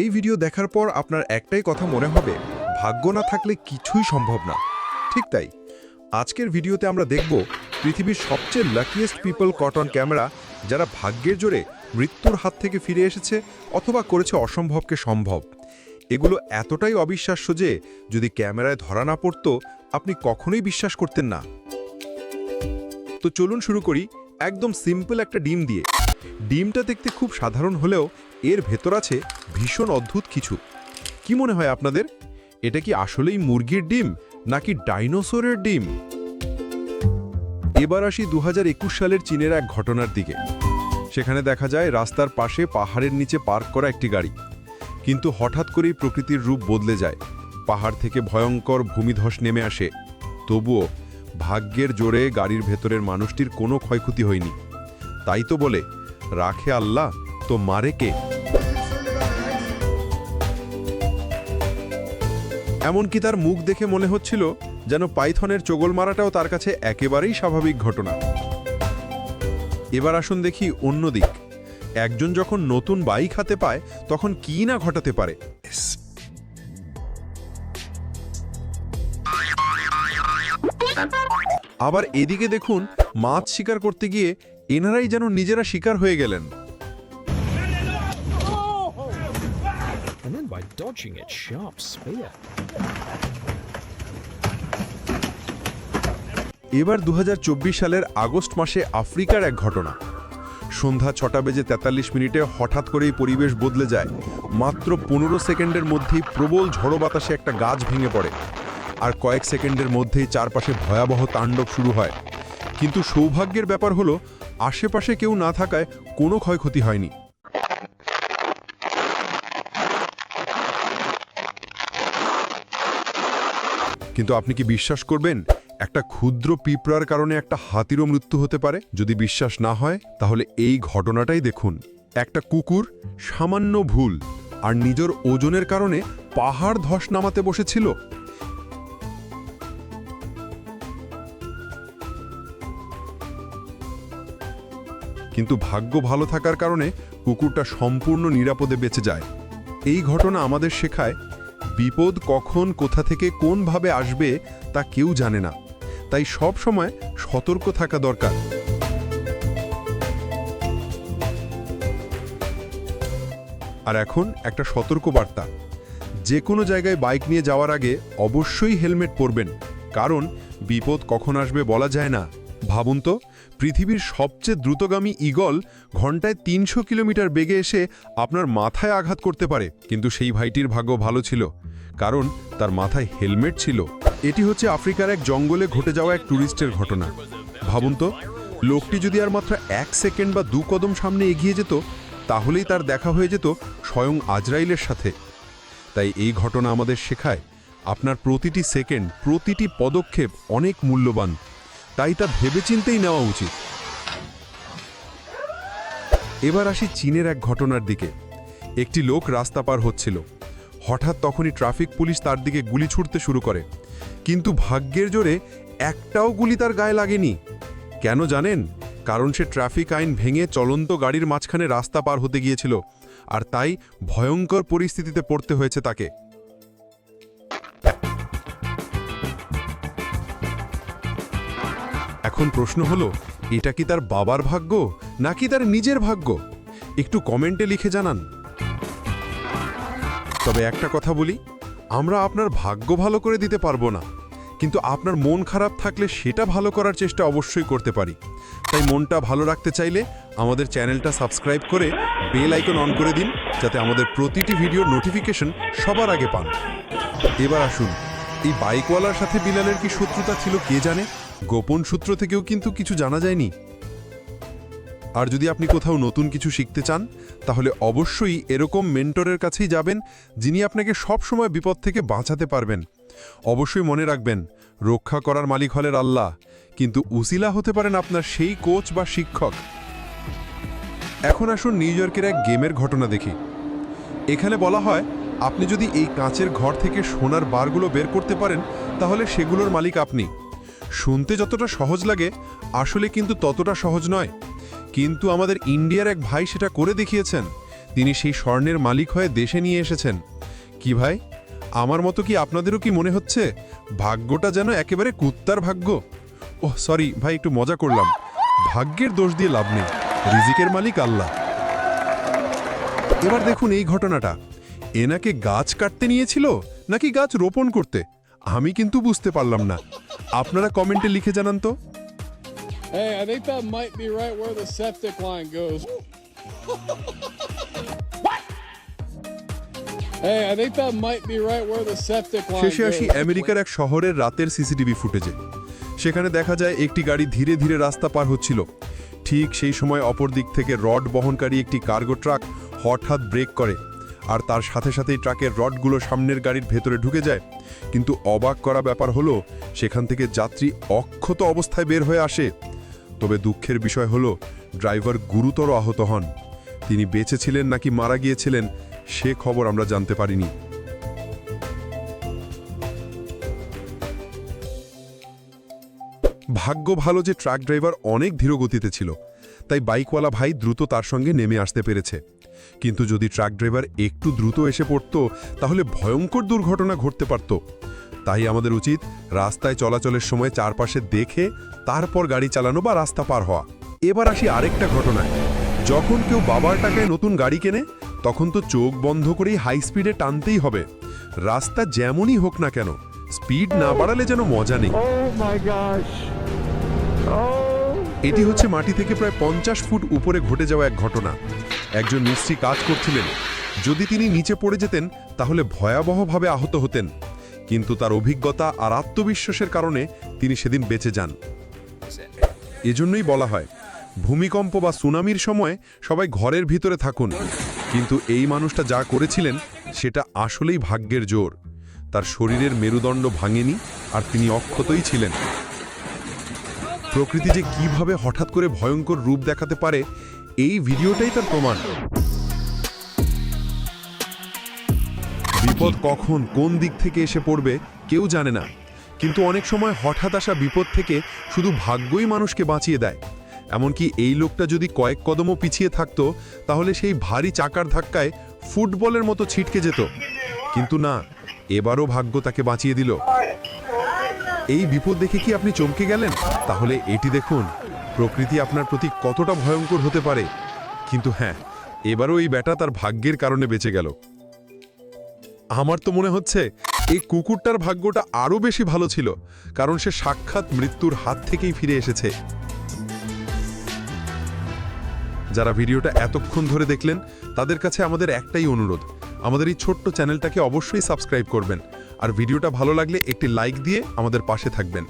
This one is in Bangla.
এই ভিডিও দেখার পর আপনার একটাই কথা মনে হবে, ভাগ্য না থাকলে কিছুই সম্ভব না। ঠিক তাই, আজকের ভিডিওতে আমরা দেখব পৃথিবীর সবচেয়ে luckiest people caught on camera, যারা ভাগ্যের জোরে মৃত্যুর হাত থেকে ফিরে এসেছে অথবা করেছে অসম্ভবকে সম্ভব। এগুলো এতটাই অবিশ্বাস্য যে যদি ক্যামেরায় ধরা না পড়তো আপনি কখনোই বিশ্বাস করতেন না। তো চলুন শুরু করি একদম সিম্পল একটা ডিম দিয়ে। ডিমটা দেখতে খুব সাধারণ হলেও এর ভেতর আছে ভীষণ অদ্ভুত কিছু। কি মনে হয় আপনাদের, এটা কি আসলেই মুরগির ডিম নাকি ডাইনোসরের ডিম? এবার আসি 2021 সালের চীনের এক ঘটনার দিকে। সেখানে দেখা যায় রাস্তার পাশে পাহাড়ের নিচে পার্ক করা একটি গাড়ি, কিন্তু হঠাৎ করেই প্রকৃতির রূপ বদলে যায়। পাহাড় থেকে ভয়ঙ্কর ভূমিধস নেমে আসে। তবুও ভাগ্যের জোরে গাড়ির ভেতরের মানুষটির কোনো ক্ষয়ক্ষতি হয়নি। তাই তো বলে, রাখে আল্লাহ তো মারে কে। এমনকি তার মুখ দেখে মনে হচ্ছিল যেন পাইথনের চোগল মারাটাও তার কাছে একেবারেই স্বাভাবিক ঘটনা। এবার আসুন দেখি অন্য দিক। একজন যখন নতুন বাইক হাতে পায় তখন কি না ঘটাতে পারে। আবার এদিকে দেখুন, মাছ শিকার করতে গিয়ে এনারাই যেন নিজেরা শিকার হয়ে গেলেন। And then by dodging its sharp spear. এবার 2024 সালের আগস্ট মাসে আফ্রিকার এক ঘটনা। সন্ধ্যা 6:43 হঠাৎ করেই পরিবেশ বদলে যায়। মাত্র 15 সেকেন্ডের মধ্যেই প্রবল ঝড়ো বাতাসে একটা গাছ ভেঙে পড়ে, আর কয়েক সেকেন্ডের মধ্যেই চারপাশে ভয়াবহ তাণ্ডব শুরু হয়। কিন্তু সৌভাগ্যের ব্যাপার হলো, আশেপাশে কেউ না থাকায় কোনো ক্ষয়ক্ষতি হয়নি। কিন্তু আপনি কি বিশ্বাস করবেন, একটা ক্ষুদ্র পিঁপড়ার কারণে একটা হাতিরও মৃত্যু হতে পারে? যদি বিশ্বাস না হয় তাহলে এই ঘটনাটাই দেখুন। একটা কুকুর সামান্য ভুল আর নিজের ওজনের কারণে পাহাড় ধস নামাতে বসেছিল। কিন্তু ভাগ্য ভালো থাকার কারণে কুকুরটা সম্পূর্ণ নিরাপদে বেঁচে যায়। এই ঘটনা আমাদের শেখায়, বিপদ কখন কোথা থেকে কোনভাবে আসবে তা কেউ জানে না, তাই সব সময় সতর্ক থাকা দরকার। আর এখন একটা সতর্ক বার্তা, যে কোনো জায়গায় বাইক নিয়ে যাওয়ার আগে অবশ্যই হেলমেট পরবেন, কারণ বিপদ কখন আসবে বলা যায় না। ভাবুন তো, পৃথিবীর সবচেয়ে দ্রুতগামী ঈগল ঘন্টায় 300 কিলোমিটার বেগে এসে আপনার মাথায় আঘাত করতে পারে, কিন্তু সেই ভাইটির ভাগ্য ভালো ছিল, কারণ তার মাথায় হেলমেট ছিল। এটি হচ্ছে আফ্রিকার এক জঙ্গলে ঘটে যাওয়া এক ট্যুরিস্টের ঘটনা। ভাবুন তো, লোকটি যদি আর মাত্র 1 সেকেন্ড বা 2 কদম সামনে এগিয়ে যেত, তাহলেই তার দেখা হয়ে যেত স্বয়ং আজরাইলের সাথে। তাই এই ঘটনা আমাদের শেখায়, আপনার প্রতিটি সেকেন্ড, প্রতিটি পদক্ষেপ অনেক মূল্যবান, তাই তা ভেবেচিন্তেই নেওয়া উচিত। এবার আসি চীনের এক ঘটনার দিকে। একটি লোক রাস্তা পার হচ্ছিল। হঠাৎ তখনই ট্রাফিক পুলিশ তার দিকে গুলি ছুড়তে শুরু করে, কিন্তু ভাগ্যের জোরে একটাও গুলি তার গায়ে লাগেনি। কেন জানেন? কারণ সে ট্রাফিক আইন ভেঙে চলন্ত গাড়ির মাঝখানে রাস্তা পার হতে গিয়েছিল, আর তাই ভয়ঙ্কর পরিস্থিতিতে পড়তে হয়েছে তাকে। এখন প্রশ্ন হলো, এটা কি তার বাবার ভাগ্য নাকি তার নিজের ভাগ্য? একটু কমেন্টে লিখে জানান। তবে একটা কথা বলি, আমরা আপনার ভাগ্য ভালো করে দিতে পারবো না, কিন্তু আপনার মন খারাপ থাকলে সেটা ভালো করার চেষ্টা অবশ্যই করতে পারি। তাই মনটা ভালো রাখতে চাইলে আমাদের চ্যানেলটা সাবস্ক্রাইব করে বেল আইকন অন করে দিন, যাতে আমাদের প্রতিটি ভিডিওর নোটিফিকেশন সবার আগে পান। এবার আসুন, এই বাইকওয়ালার সাথে বিলালের কি শত্রুতা ছিল কে জানে? গোপন সূত্র থেকেও কিন্তু কিছু জানা যায়নি। আর যদি আপনি কোথাও নতুন কিছু শিখতে চান, তাহলে অবশ্যই এরকম মেন্টরের কাছেই যাবেন, যিনি আপনাকে সব সময় বিপদ থেকে বাঁচাতে পারবেন। অবশ্যই মনে রাখবেন, রক্ষা করার মালিক হলেন আল্লাহ, কিন্তু উসিলা হতে পারেন আপনার সেই কোচ বা শিক্ষক। এখন আসুন নিউ ইয়র্কের এক গেমের ঘটনা দেখি। এখানে বলা হয়, আপনি যদি এই কাঁচের ঘর থেকে সোনার বারগুলো বের করতে পারেন, তাহলে সেগুলোর মালিক আপনি। শুনতে যতটা সহজ লাগে, আসলে কিন্তু ততটা সহজ নয়। কিন্তু আমাদের ইন্ডিয়ার এক ভাই সেটা করে দেখিয়েছেন। তিনি সেই স্বর্ণের মালিক হয়ে দেশে নিয়ে এসেছেন। কি ভাই, আমার মতো কি আপনাদেরও কি মনে হচ্ছে ভাগ্যটা যেন একেবারে কুত্তার ভাগ্য? ওহ সরি ভাই, একটু মজা করলাম। ভাগ্যের দোষ দিয়ে লাভ নেই, রিজিকের মালিক আল্লাহ। এবার দেখুন এই ঘটনাটা, এনাকে গাছ কাটতে নিয়েছিল নাকি গাছ রোপণ করতে, আমি কিন্তু বুঝতে পারলাম না। আপনারা কমেন্টে লিখে জানান তো। Hey, I think that might be right where the septic line goes. What? Hey, I think that might be right where the septic line শেষে goes. আসি আমেরিকার এক শহরের রাতের সিসিটিভি ফুটেজে। সেখানে দেখা যায় একটি গাড়ি ধীরে ধীরে রাস্তা পার হচ্ছিল। ঠিক সেই সময় অপর দিক থেকে রড বহনকারী একটি কার্গো ট্রাক হঠাৎ ব্রেক করে, আর তার সাথে সাথেই ট্রাকের রডগুলো সামনের গাড়ির ভেতরে ঢুকে যায়। কিন্তু অবাক করা ব্যাপার হলো, সেখান থেকে যাত্রী অক্ষত অবস্থায় বের হয়ে আসে। তবে দুঃখের বিষয় হলো, ড্রাইভার গুরুতর আহত হন। তিনি বেঁচে ছিলেন নাকি মারা গিয়েছিলেন সে খবর আমরা জানতে পারিনি। ভাগ্য ভালো যে ট্রাক ড্রাইভার অনেক ধীর গতিতে ছিল, তাই বাইকওয়ালা ভাই দ্রুত তার সঙ্গে নেমে আসতে পেরেছে। কিন্তু যদি ট্রাক ড্রাইভার একটু দ্রুত এসে পড়ত, তাহলে ভয়ঙ্কর দুর্ঘটনা ঘটতে পারত। তাই আমাদের উচিত রাস্তায় চলাচলের সময় চারপাশে দেখে তারপর গাড়ি চালানো বা রাস্তা পার হওয়া। এবার আসি আরেকটা ঘটনায়। যখন কেউ বাবার টাকায় নতুন গাড়ি কেনে, তখন তো চোখ বন্ধ করেই হাই স্পিডে টানতেই হবে। রাস্তা যেমনই হোক না কেন, স্পিড না বাড়ালে যেন মজা নেই। এটি হচ্ছে মাটি থেকে প্রায় 50 ফুট উপরে ঘটে যাওয়া এক ঘটনা। একজন মিস্ত্রি কাজ করছিলেন। যদি তিনি নিচে পড়ে যেতেন তাহলে ভয়াবহভাবে আহত হতেন, কিন্তু তার অভিজ্ঞতা আর আত্মবিশ্বাসের কারণে তিনি সেদিন বেঁচে যান। এজন্যই বলা হয়, ভূমিকম্প বা সুনামির সময় সবাই ঘরের ভিতরে থাকুন। কিন্তু এই মানুষটা যা করেছিলেন সেটা আসলেই ভাগ্যের জোর। তার শরীরের মেরুদণ্ড ভাঙেনি, আর তিনি অক্ষতই ছিলেন। প্রকৃতি যে কিভাবে হঠাৎ করে ভয়ঙ্কর রূপ দেখাতে পারে, এই ভিডিওটাই তার প্রমাণ। বিপদ কখন কোন দিক থেকে এসে পড়বে কেউ জানে না, কিন্তু অনেক সময় হঠাৎ আসা বিপদ থেকে শুধু ভাগ্যই মানুষকে বাঁচিয়ে দেয়। এমনকি এই লোকটা যদি কয়েক কদমও পিছিয়ে থাকতো, তাহলে সেই ভারী চাকার ধাক্কায় ফুটবলের মতো ছিটকে যেত। কিন্তু না, এবারও ভাগ্য তাকে বাঁচিয়ে দিল। এই বিপদ দেখে কি আপনি চমকে গেলেন? তাহলে এটি দেখুন, প্রকৃতি আপনার প্রতি কতটা ভয়ঙ্কর হতে পারে। কিন্তু হ্যাঁ, এবারও এই ব্যাটা তার ভাগ্যের কারণে বেঁচে গেল। আমার তো মনে হচ্ছে এই কুকুরটার ভাগ্যটা আরও বেশি ভালো ছিল, কারণ সে সাক্ষাৎ মৃত্যুর হাত থেকেই ফিরে এসেছে। যারা ভিডিওটা এতক্ষণ ধরে দেখলেন, তাদের কাছে আমাদের একটাই অনুরোধ, আমাদের এই ছোট্ট চ্যানেলটাকে অবশ্যই সাবস্ক্রাইব করবেন, আর ভিডিওটা ভালো লাগলে একটি লাইক দিয়ে আমাদের পাশে থাকবেন।